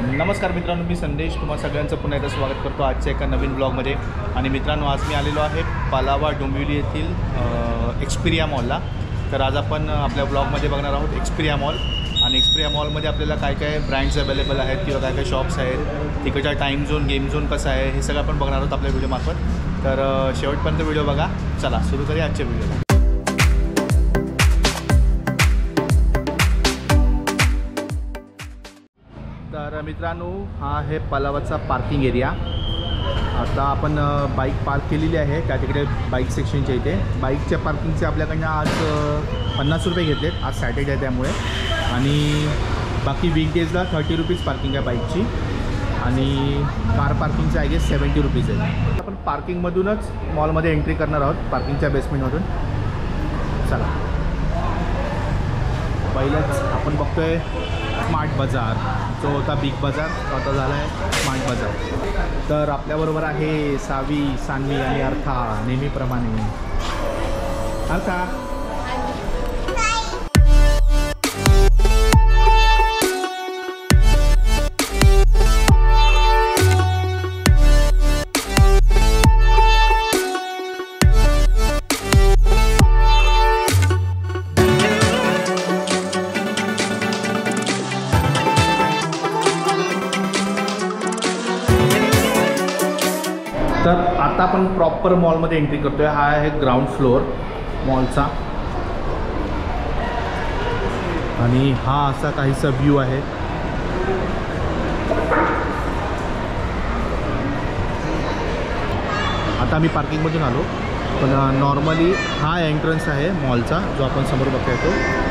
नमस्कार मित्रांनो, मी संदेश तुम्हा सगळ्यांचं पुन्हा एकदा स्वागत करतो आजच्या एका नवीन ब्लॉगमध्ये. आणि मित्रांनो, आज मी आलेलो आहे पालावा डोंबिवली येथील एक्सपिरिया मॉलला. तर आज आपण आपल्या ब्लॉगमध्ये बघणार आहोत एक्सपिरिया मॉल. आणि एक्सपिरिया मॉलमध्ये आपल्याला काय काय ब्रँड्स अवेलेबल आहेत किंवा काय काय शॉप्स आहेत, तिकडचा टाईम झोन, गेम झोन कसा आहे, हे सगळं आपण बघणार आहोत आपल्या व्हिडिओमार्फत. तर शेवटपर्यंत व्हिडिओ बघा. चला सुरू करूया आजच्या व्हिडिओला. तर मित्रांनो, हा आहे पालावाचा पार्किंग एरिया. आता आपण बाईक पार्क केलेली आहे त्या तिकडे बाईक सेक्शनच्या इथे. बाईकच्या पार्किंगचे आपल्याकडनं आज 50 रुपये घेतलेत, आज सॅटर्डे आहे त्यामुळे. आणि बाकी वीकडेजला 30 रुपीज पार्किंग आहे बाईकची. आणि कार पार्किंगचं आय गेस 70 रुपीज आहे. आपण पार्किंगमधूनच मॉलमध्ये एंट्री करणार आहोत, पार्किंगच्या बेसमेंटमधून. चला, पहिलंच आपण बघतोय स्मार्ट बाजार. जो होता बिग बाजार, तो आता झाला आहे स्मार्ट बाजार. तर आपल्याबरोबर आहे सावी, सान्वी आणि अर्था. नेहमीप्रमाणे अर्था. तर आता आपण प्रॉपर मॉलमध्ये एंट्री करतो आहे. हा आहे ग्राउंड फ्लोअर मॉलचा. आणि हा असा काहीसा व्ह्यू आहे. आता मी पार्किंगमधून आलो, पण नॉर्मली हा एंट्रन्स आहे मॉलचा, जो आपण समोर बघता येतो.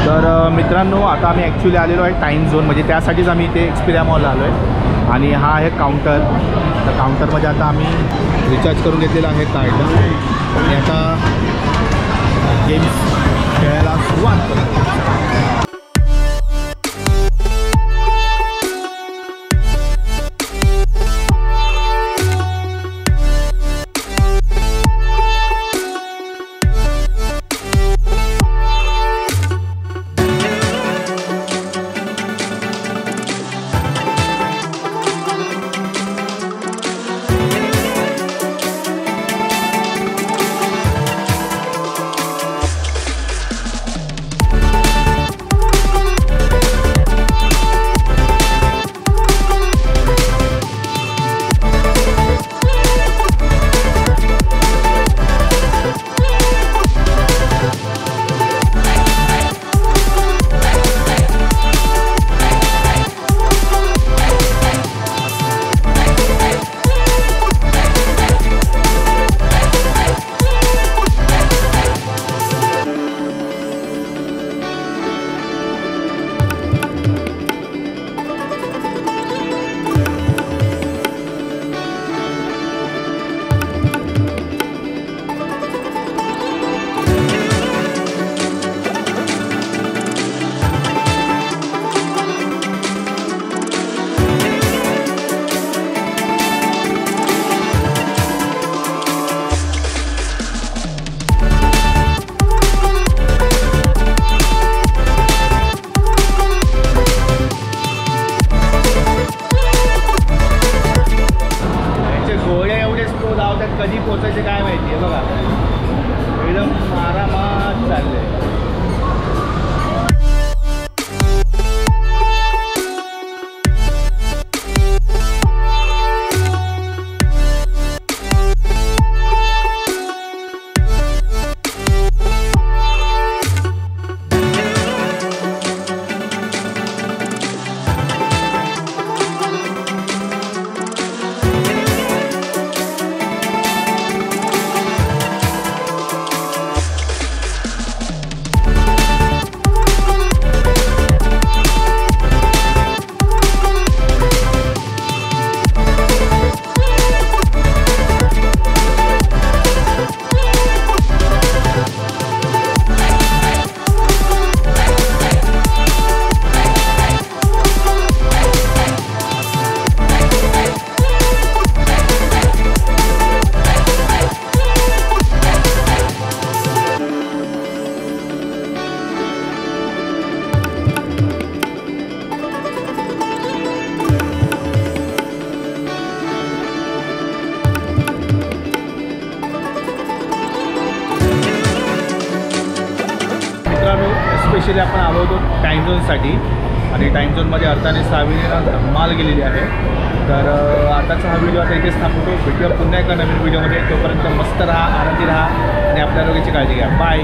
तर मित्रांनो, आता आम्ही ॲक्च्युली आलेलो आहे टाईम झोन, म्हणजे त्यासाठीच आम्ही इथे एक्सपिरिया मॉलला आलो आहे. आणि हा आहे काउंटर. तर काउंटरमध्ये आता आम्ही रिचार्ज करून घेतलेलं आहे कार्ड. आणि आता गेम्स खेळायला सुरुवात करतो. स्पेशली आपण आलो होतो टाईम झोनसाठी आणि टाईम झोनमध्ये अर्थाने साविनीला धमाल गेलेली आहे. तर आताचा हा व्हिडिओ आता इथेच थांबवतो. भेटूया पुन्हा एका नवीन व्हिडिओमध्ये. तोपर्यंत मस्त राहा, आनंदी राहा आणि आपल्या आरोग्याची काळजी घ्या. बाय.